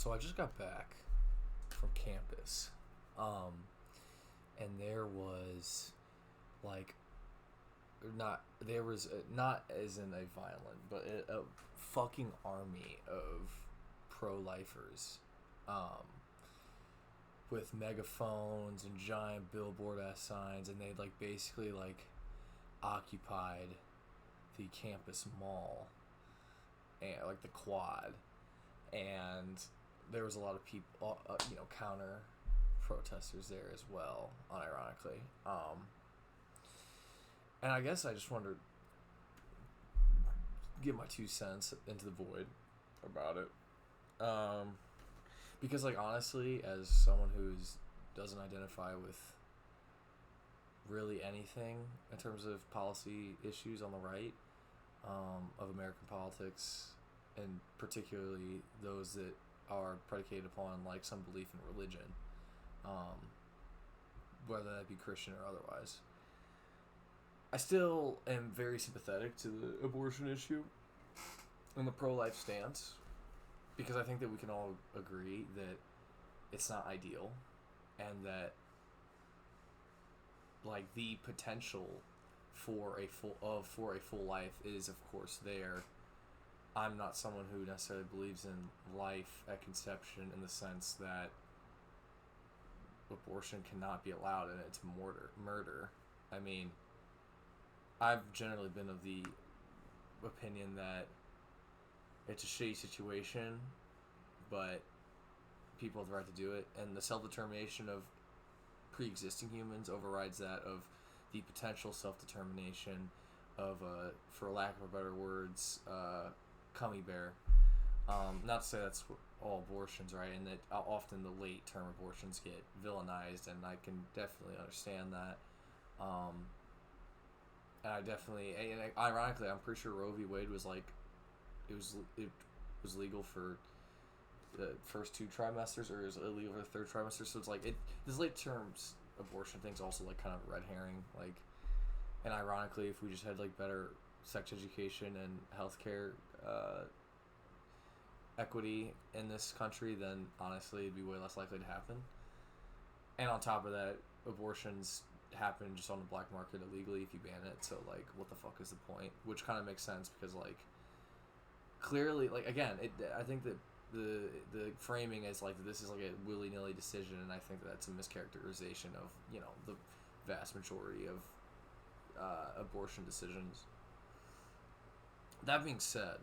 So I just got back from campus, and there was like not as in a violent, but a fucking army of pro-lifers, um, with megaphones and giant billboard ass signs, and they like basically like occupied the campus mall and like the quad, and there was a lot of people, counter protesters there as well, unironically. And I guess I just wanted to give my 2 cents into the void about it. Because, like, honestly, as someone who doesn't identify with really anything in terms of policy issues on the right, of American politics, and particularly those that are predicated upon like some belief in religion, whether that be Christian or otherwise, I still am very sympathetic to the abortion issue and the pro-life stance, because I think that we can all agree that it's not ideal, and that like the potential for a full life is of course there. I'm not someone who necessarily believes in life at conception, in the sense that abortion cannot be allowed and it's murder. I mean, I've generally been of the opinion that it's a shitty situation, but people have the right to do it, and the self-determination of pre-existing humans overrides that of the potential self-determination of, for lack of better words, cummy bear. Not to say that's all abortions, right? And that often the late term abortions get villainized, and I can definitely understand that. And I definitely, and ironically, I'm pretty sure Roe v. Wade was like, it was legal for the first 2 trimesters, or is illegal for the 3rd trimester. So it's like this late terms abortion thing's also like kind of a red herring. Like, and ironically, if we just had like better sex education and healthcare equity in this country, then honestly it'd be way less likely to happen. And on top of that, abortions happen just on the black market illegally if you ban it. So like, what the fuck is the point? Which kind of makes sense, because like clearly, like, again, I think that the framing is like this is like a willy-nilly decision, and I think that's a mischaracterization of the vast majority of abortion decisions. That being said,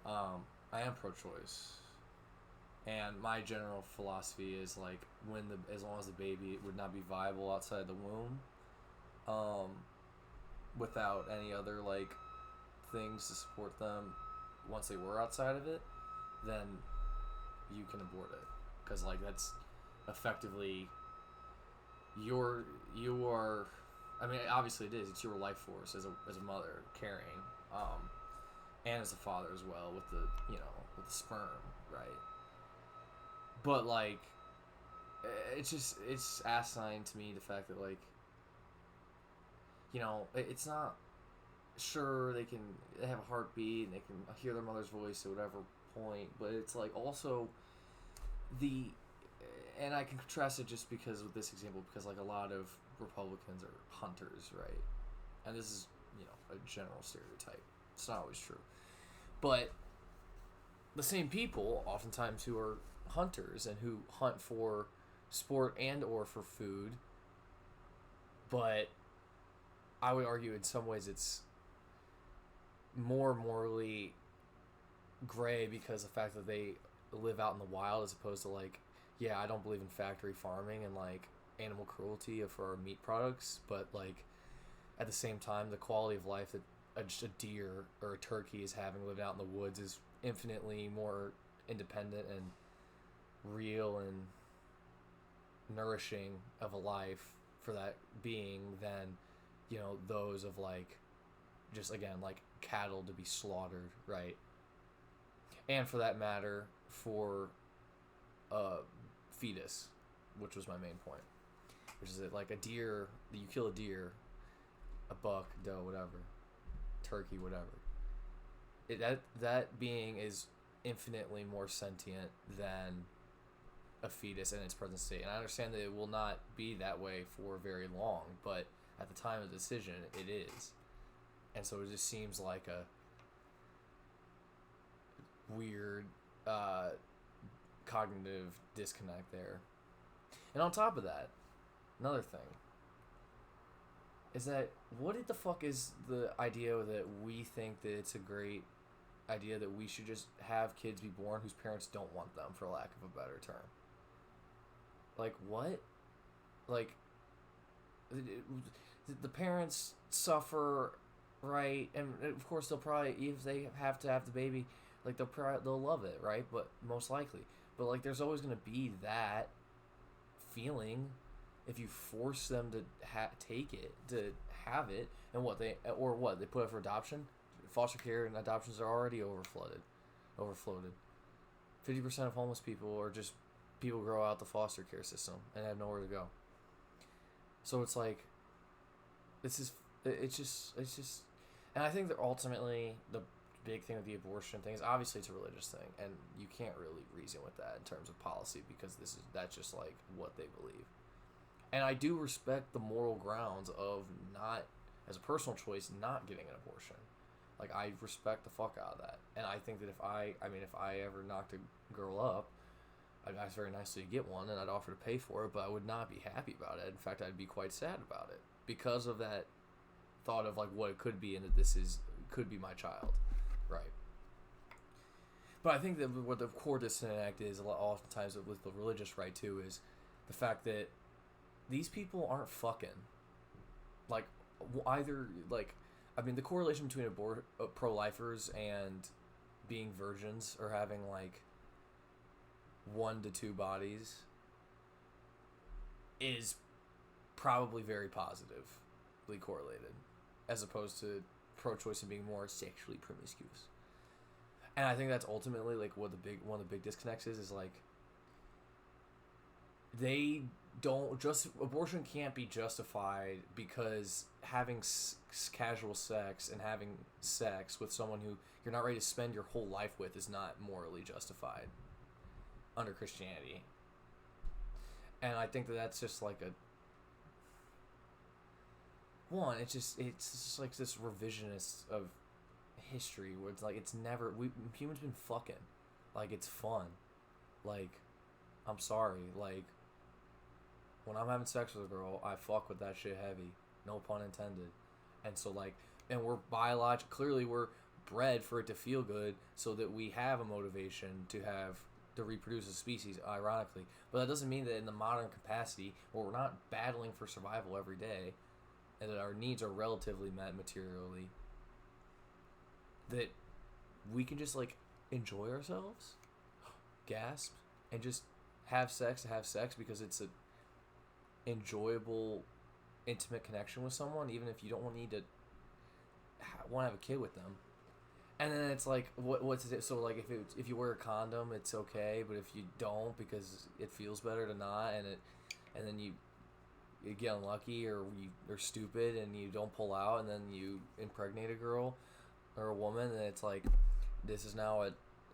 I am pro-choice, and my general philosophy is like, as long as the baby would not be viable outside the womb, without any other like things to support them once they were outside of it, then you can abort it, because like that's effectively you are. I mean, obviously it is. It's your life force as a mother carrying, and as a father as well, with the sperm, right? But like, it's asinine to me, the fact that like, it's not. Sure, they have a heartbeat and they can hear their mother's voice at whatever point, but it's like also and I can contrast it just because of this example, because like a lot of Republicans are hunters, right? And this is a general stereotype. It's not always true, but the same people oftentimes who are hunters and who hunt for sport and or for food, but I would argue in some ways it's more morally gray, because the fact that they live out in the wild, as opposed to like, yeah, I don't believe in factory farming and like animal cruelty for our meat products, but like at the same time, the quality of life that just a deer or a turkey is having lived out in the woods is infinitely more independent and real and nourishing of a life for that being than those of like, just again, like cattle to be slaughtered, right? And for that matter, for a fetus, which was my main point, which is that like a deer, you kill a deer, a buck, doe, whatever, turkey, whatever, that being is infinitely more sentient than a fetus in its present state. And I understand that it will not be that way for very long, but at the time of the decision, it is. And so it just seems like a weird cognitive disconnect there. And on top of that, another thing is that what the fuck is the idea that we think that it's a great idea that we should just have kids be born whose parents don't want them, for lack of a better term? Like, what? Like, the parents suffer, right? And of course they'll probably, if they have to have the baby, like they'll love it, right? But most likely, but like there's always gonna be that feeling if you force them to take it, to have it. And what they put up for adoption. Foster care and adoptions are already overfloated. 50% of homeless people are just people grow out the foster care system and have nowhere to go. So it's like, it's just, and I think that ultimately the big thing with the abortion thing is obviously it's a religious thing, and you can't really reason with that in terms of policy, because that's just like what they believe. And I do respect the moral grounds of not, as a personal choice, not getting an abortion. Like, I respect the fuck out of that. And I think that if I ever knocked a girl up, I'd ask very nicely to get one, and I'd offer to pay for it, but I would not be happy about it. In fact, I'd be quite sad about it because of that thought of like what it could be, and that could be my child, right? But I think that what the core disconnect is, oftentimes with the religious right too, is the fact that these people aren't fucking. Like, either, like, I mean, the correlation between pro-lifers and being virgins or having like 1 to 2 bodies is probably very positively correlated, as opposed to pro-choice and being more sexually promiscuous. And I think that's ultimately like one of the big disconnects is like, they don't just, abortion can't be justified because having casual sex and having sex with someone who you're not ready to spend your whole life with is not morally justified under Christianity. And I think that that's just like it's just like this revisionist of history where it's like, humans been fucking, like, it's fun, like, I'm sorry, like, when I'm having sex with a girl, I fuck with that shit heavy, no pun intended. And so like, and we're clearly we're bred for it to feel good, so that we have a motivation to reproduce as a species, ironically. But that doesn't mean that in the modern capacity, where we're not battling for survival every day, and that our needs are relatively met materially, that we can just like enjoy ourselves, gasp, and just have sex because it's a enjoyable, intimate connection with someone, even if you don't want to have a kid with them. And then it's like, what's it? So like, if you wear a condom, it's okay, but if you don't, because it feels better to not, and then you get unlucky, or you're stupid and you don't pull out, and then you impregnate a girl or a woman, and it's like, this is now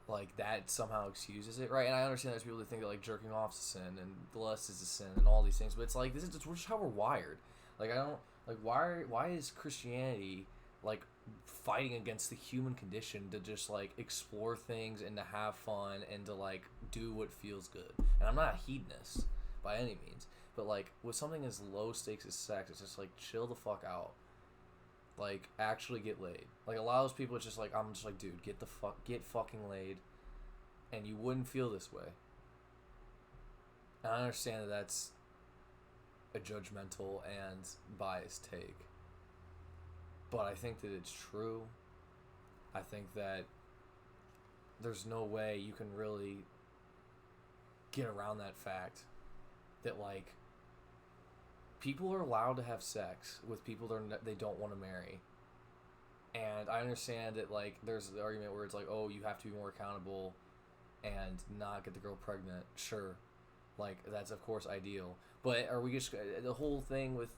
like, that somehow excuses it, right? And I understand there's people that think that like jerking off is a sin and lust is a sin and all these things, but it's like, this is just how we're wired. Like, I don't, like, why is Christianity like fighting against the human condition to just like explore things and to have fun and to like do what feels good? And I'm not a hedonist by any means, but like with something as low stakes as sex, it's just like, chill the fuck out. Like, actually get laid. Like, a lot of those people, it's just like, I'm just like, dude, get fucking laid, and you wouldn't feel this way. And I understand that that's a judgmental and biased take, but I think that it's true. I think that there's no way you can really get around that fact that like, people are allowed to have sex with people they don't want to marry. And I understand that like, there's the argument where it's like, oh, you have to be more accountable and not get the girl pregnant. Sure, like, that's of course ideal, but are we just, the whole thing with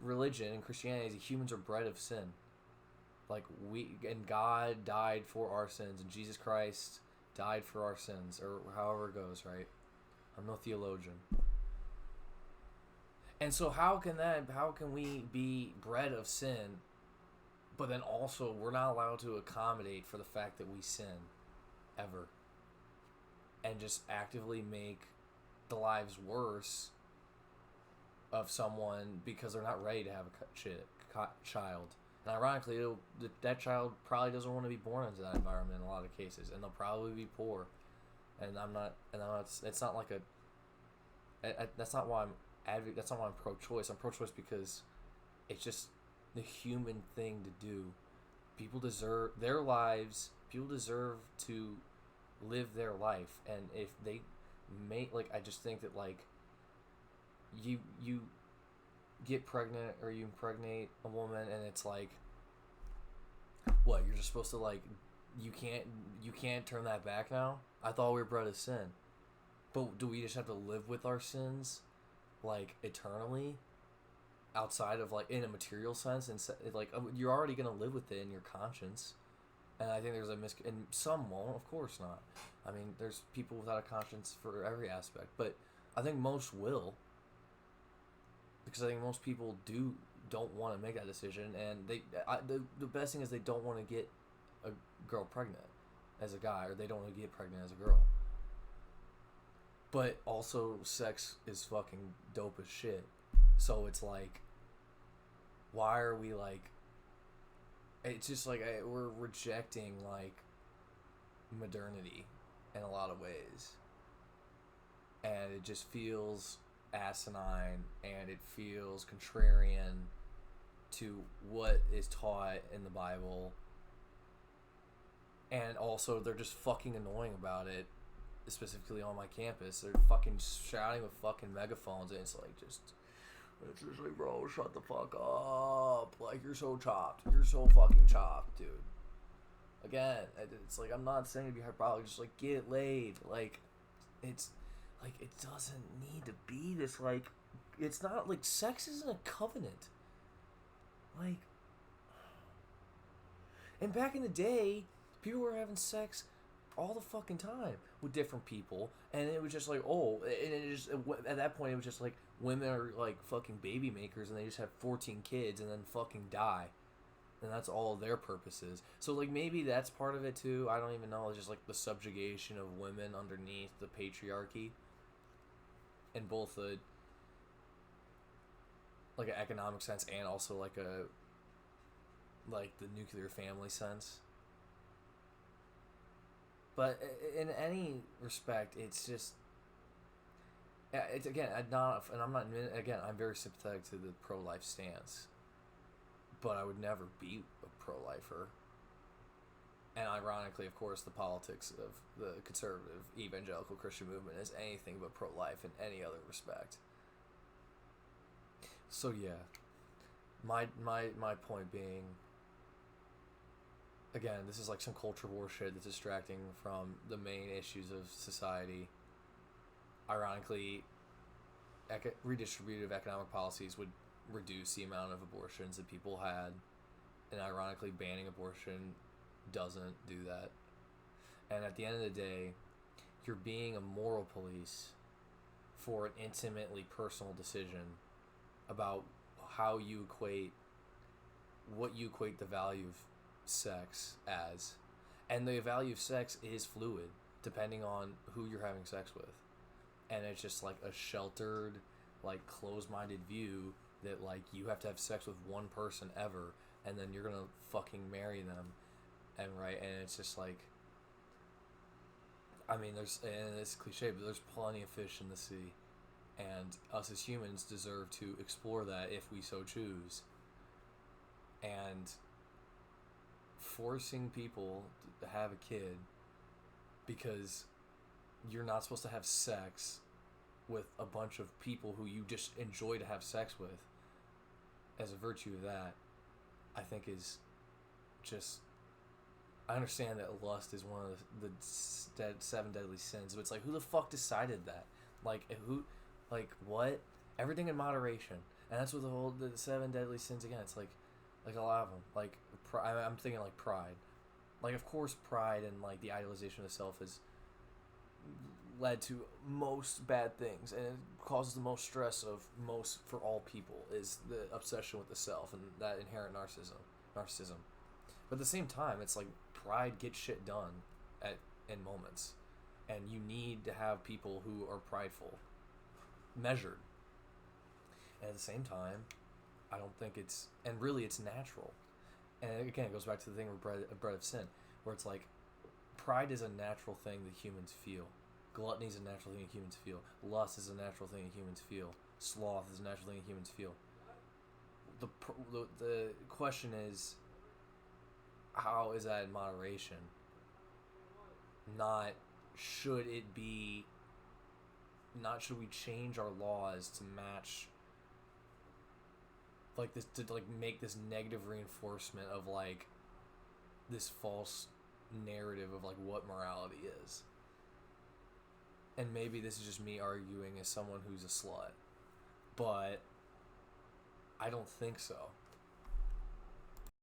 religion and Christianity is that humans are bred of sin. Like, and God died for our sins, and Jesus Christ died for our sins, or however it goes, right? I'm no theologian. And so how can we be bred of sin, but then also we're not allowed to accommodate for the fact that we sin ever, and just actively make the lives worse of someone because they're not ready to have a child. And ironically, that child probably doesn't want to be born into that environment in a lot of cases, and they'll probably be poor. And it's not like that's not why that's not why I'm pro-choice. I'm pro-choice because it's just the human thing to do. People deserve their lives. People deserve to live their life, and if they I just think that you get pregnant or you impregnate a woman, and it's like, what, you're just supposed to you can't turn that back now? I thought we were bred of sin. But do we just have to live with our sins eternally, outside of in a material sense, and you're already gonna live with it in your conscience? And I think there's and some won't, of course not. I mean, there's people without a conscience for every aspect, but I think most will, because I think most people don't want to make that decision, and the best thing is they don't want to get a girl pregnant as a guy, or they don't want to get pregnant as a girl. But also, sex is fucking dope as shit. So it's why are we it's just we're rejecting modernity in a lot of ways, and it just feels asinine, and it feels contrarian to what is taught in the Bible, and also they're just fucking annoying about it, specifically on my campus. They're fucking shouting with fucking megaphones, and it's like, bro, shut the fuck up. You're so chopped. You're so fucking chopped, dude. Again, it's I'm not saying to be hyperbolic, just get laid. It doesn't need to be this, it's not, sex isn't a covenant. And back in the day, people were having sex all the fucking time with different people, and it was just and it just, at that point, it was just women are fucking baby makers, and they just have 14 kids and then fucking die, and that's all their purposes. So maybe that's part of it too. I don't even know. It's just the subjugation of women underneath the patriarchy, in both an economic sense and also the nuclear family sense. But in any respect, it's just, it's again, I'm very sympathetic to the pro-life stance, but I would never be a pro-lifer. And ironically, of course, the politics of the conservative evangelical Christian movement is anything but pro-life in any other respect. So yeah, my point being, again, this is some culture war shit that's distracting from the main issues of society. Ironically, redistributive economic policies would reduce the amount of abortions that people had, and ironically, banning abortion doesn't do that. And at the end of the day, you're being a moral police for an intimately personal decision about how you equate the value of sex as. And the value of sex is fluid depending on who you're having sex with, and it's just a sheltered, closed-minded view that you have to have sex with one person ever, and then you're gonna fucking marry them, and it's just I mean, and it's cliche, but there's plenty of fish in the sea, and us as humans deserve to explore that if we so choose. And forcing people to have a kid because you're not supposed to have sex with a bunch of people who you just enjoy to have sex with, as a virtue of that, I think is just, I understand that lust is one of the 7 deadly sins, but it's who the fuck decided that? Who, what? Everything in moderation. And that's what the 7 deadly sins, again, it's a lot of them. I'm thinking pride. Like, of course, pride and, like, the idealization of the self has led to most bad things, and it causes the most stress for all people, is the obsession with the self and that inherent narcissism. But at the same time, it's like pride gets shit done in moments, and you need to have people who are prideful, measured. And at the same time, I don't think it's natural. And again, it goes back to the thing of bread of sin, where it's like pride is a natural thing that humans feel. Gluttony is a natural thing that humans feel. Lust is a natural thing that humans feel. Sloth is a natural thing that humans feel. The question is, how is that in moderation? Not should we change our laws to match, like, this, to like make this negative reinforcement of like this false narrative of like what morality is. And maybe this is just me arguing as someone who's a slut, but I don't think so.